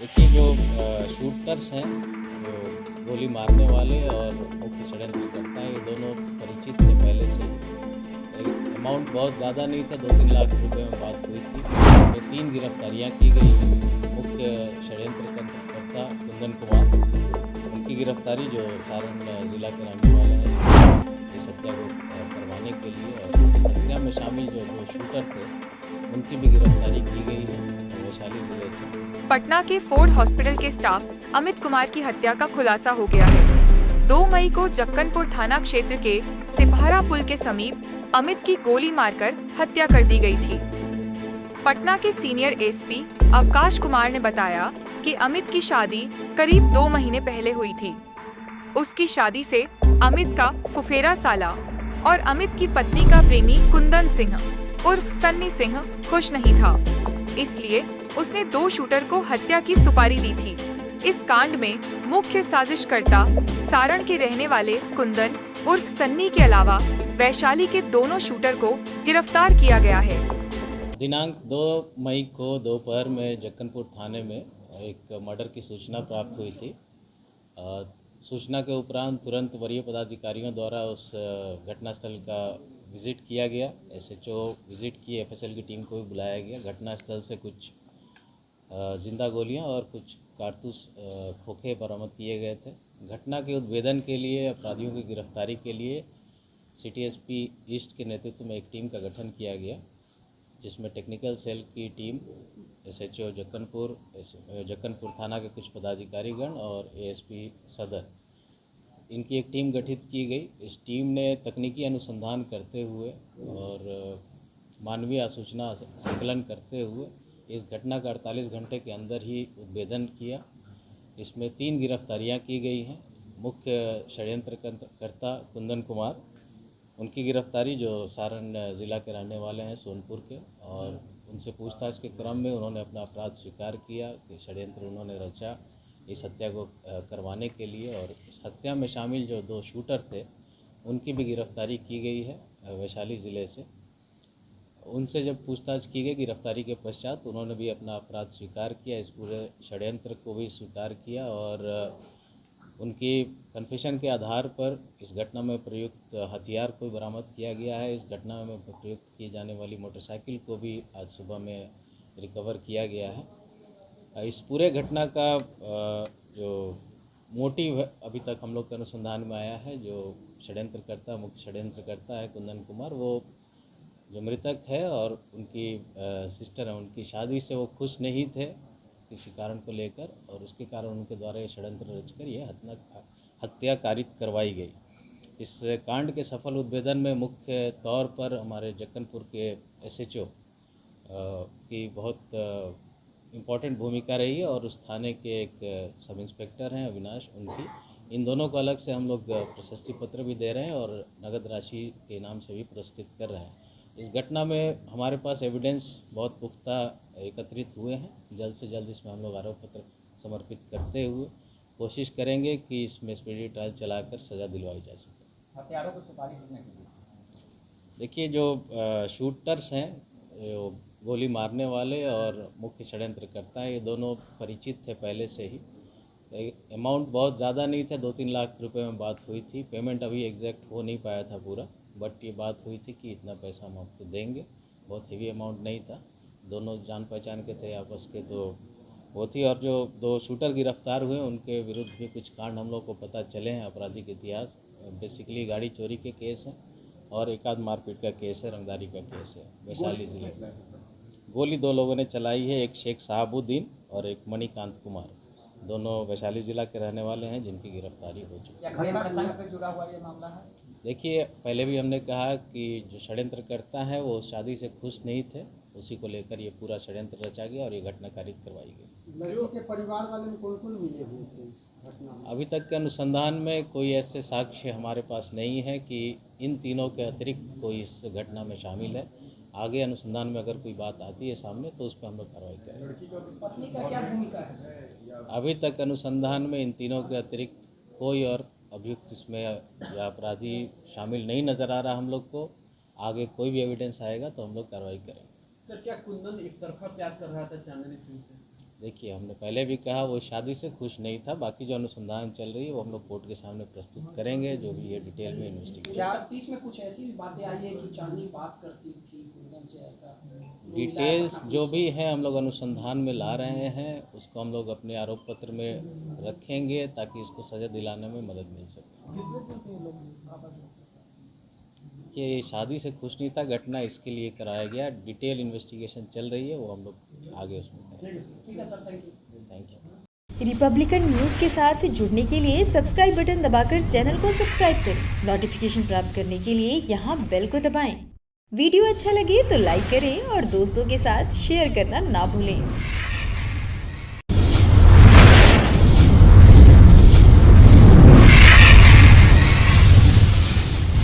देखिए जो शूटर्स हैं, जो गोली मारने वाले और मुख्य षड्यंत्रकर्ता हैं, ये दोनों परिचित थे पहले से ही। अमाउंट बहुत ज़्यादा नहीं था, 2-3 लाख रुपए में बात हुई थी। तो 3 गिरफ्तारियाँ की गई हैं। मुख्य षड्यंत्रकर्ता कुंदन कुमार, उनकी गिरफ्तारी जो सारण ज़िला के रहने वाले हैं, इस हत्या को करवाने के लिए, और इस हत्या में शामिल जो 2 शूटर थे, उनकी भी गिरफ्तारी की गई है वैशाली ज़िले से। पटना के फोर्ड हॉस्पिटल के स्टाफ अमित कुमार की हत्या का खुलासा हो गया है। 2 मई को जक्कनपुर थाना क्षेत्र के सिपहरा पुल के समीप अमित की गोली मारकर हत्या कर दी गई थी। पटना के सीनियर एसपी अवकाश कुमार ने बताया कि अमित की शादी करीब 2 महीने पहले हुई थी। उसकी शादी से अमित का फुफेरा साला और अमित की पत्नी का प्रेमी कुंदन सिंह उर्फ सन्नी सिंह खुश नहीं था, इसलिए उसने 2 शूटर को हत्या की सुपारी दी थी। इस कांड में मुख्य साजिशकर्ता सारण के रहने वाले कुंदन उर्फ सन्नी के अलावा वैशाली के दोनों शूटर को गिरफ्तार किया गया है। दिनांक 2 मई को दोपहर में जक्कनपुर थाने में एक मर्डर की सूचना प्राप्त हुई थी। सूचना के उपरांत तुरंत वरीय पदाधिकारियों द्वारा उस घटनास्थल का विज़िट किया गया। एसएचओ विज़िट की, एफएसएल की टीम को भी बुलाया गया। घटनास्थल से कुछ जिंदा गोलियां और कुछ कारतूस खोखे बरामद किए गए थे। घटना के उद्भेदन के लिए, अपराधियों की गिरफ्तारी के लिए सिटी एसपी ईस्ट के नेतृत्व में एक टीम का गठन किया गया, जिसमें टेक्निकल सेल की टीम, एसएचओ जक्कनपुर थाना के कुछ पदाधिकारीगण और एएसपी सदर, इनकी एक टीम गठित की गई। इस टीम ने तकनीकी अनुसंधान करते हुए और मानवीय आसूचना संकलन करते हुए इस घटना का 48 घंटे के अंदर ही उद्भेदन किया। इसमें 3 गिरफ्तारियां की गई हैं। मुख्य षड्यंत्रकर्ता कुंदन कुमार, उनकी गिरफ्तारी जो सारण ज़िला के रहने वाले हैं, सोनपुर के, और उनसे पूछताछ के क्रम में उन्होंने अपना अपराध स्वीकार किया कि षड्यंत्र उन्होंने रचा इस हत्या को करवाने के लिए। और इस हत्या में शामिल जो 2 शूटर थे, उनकी भी गिरफ्तारी की गई है वैशाली ज़िले से। उनसे जब पूछताछ की गई गिरफ्तारी के पश्चात, उन्होंने भी अपना अपराध स्वीकार किया, इस पूरे षड्यंत्र को भी स्वीकार किया, और उनकी कन्फेशन के आधार पर इस घटना में प्रयुक्त हथियार को बरामद किया गया है। इस घटना में प्रयुक्त की जाने वाली मोटरसाइकिल को भी आज सुबह में रिकवर किया गया है। इस पूरे घटना का जो मोटिव अभी तक हम लोग के अनुसंधान में आया है, जो षड्यंत्रकर्ता, मुख्य षड्यंत्रकर्ता है कुंदन कुमार, वो जो मृतक है और उनकी सिस्टर है, उनकी शादी से वो खुश नहीं थे किसी कारण को लेकर, और उसके कारण उनके द्वारा ये षड्यंत्र रचकर ये हत्या कारित करवाई गई। इस कांड के सफल उद्भेदन में मुख्य तौर पर हमारे जक्कनपुर के एसएचओ की बहुत इम्पॉर्टेंट भूमिका रही है, और उस थाने के एक सब इंस्पेक्टर हैं अविनाश, उनकी, इन दोनों को अलग से हम लोग प्रशस्ति पत्र भी दे रहे हैं और नगद राशि के नाम से भी पुरस्कृत कर रहे हैं। इस घटना में हमारे पास एविडेंस बहुत पुख्ता एकत्रित हुए हैं। जल्द से जल्द इसमें हम लोग आरोप पत्र समर्पित करते हुए कोशिश करेंगे कि इसमें स्पीडी ट्रायल चलाकर सज़ा दिलवाई जा सके। हत्यारों को सुपारी कितने की दी? देखिए जो शूटर्स हैं, जो गोली मारने वाले और मुख्य षड्यंत्रकर्ता हैं, ये दोनों परिचित थे पहले से ही। अमाउंट बहुत ज़्यादा नहीं था, 2-3 लाख रुपए में बात हुई थी। पेमेंट अभी एग्जैक्ट हो नहीं पाया था पूरा, बट ये बात हुई थी कि इतना पैसा हम आपको देंगे। बहुत हेवी अमाउंट नहीं था, दोनों जान पहचान के थे आपस के, तो वो थी। और जो 2 शूटर गिरफ्तार हुए, उनके विरुद्ध भी कुछ कांड हम लोग को पता चले हैं, आपराधिक इतिहास। बेसिकली गाड़ी चोरी के केस हैं और एक आध मारपीट का केस है, रंगदारी का केस है वैशाली ज़िले में। गोली 2 लोगों ने चलाई है, एक शेख साहबुद्दीन और एक मणिकांत कुमार, दोनों वैशाली ज़िला के रहने वाले हैं, जिनकी गिरफ्तारी हो चुकी है। क्या प्रेम प्रसंग से जुड़ा हुआ ये मामला है? देखिए, पहले भी हमने कहा कि जो षड्यंत्रकर्ता हैं वो शादी से खुश नहीं थे, उसी को लेकर ये पूरा षड्यंत्र रचा गया और ये घटना कारित करवाई गई। लड़कियों के परिवार वाले में कौन-कौन मिले हुए थे इस घटना में? अभी तक के अनुसंधान में कोई ऐसे साक्ष्य हमारे पास नहीं है कि इन तीनों के अतिरिक्त कोई इस घटना में शामिल है। आगे अनुसंधान में अगर कोई बात आती है सामने तो उस पर हम लोग कार्रवाई करेंगे। पत्नी का क्या भूमिका है? अभी तक अनुसंधान में इन तीनों के अतिरिक्त कोई और अभियुक्त इसमें या अपराधी शामिल नहीं नज़र आ रहा हम लोग को। आगे कोई भी एविडेंस आएगा तो हम लोग कार्रवाई करेंगे। सर, क्या कुंदन एक तरफा प्यार कर रहा था चांदनी सिंह से? देखिए, हमने पहले भी कहा वो शादी से खुश नहीं था। बाकी जो अनुसंधान चल रही है वो हम लोग कोर्ट के सामने प्रस्तुत करेंगे, जो भी ये डिटेल में इन्वेस्टिगेशन। क्या 30 में कुछ ऐसी भी बातें आई है कि चांदनी बात करती थी कुंदन से, ऐसा डिटेल्स जो भी हैं हम लोग अनुसंधान में ला रहे हैं, उसको हम लोग अपने आरोप पत्र में रखेंगे ताकि इसको सज़ा दिलाने में मदद मिल सके। कि शादी से खुश नहीं था, घटना इसके लिए कराया गया। डिटेल इन्वेस्टिगेशन चल रही है, वो हम लोग आगे उसमें करेंगे। ठीक है sir, thank you. Thank you. Republican news के साथ जुड़ने के लिए सब्सक्राइब बटन दबाकर चैनल को सब्सक्राइब करें। नोटिफिकेशन प्राप्त करने के लिए यहाँ बेल को दबाएं। वीडियो अच्छा लगे तो लाइक करें और दोस्तों के साथ शेयर करना ना भूलें।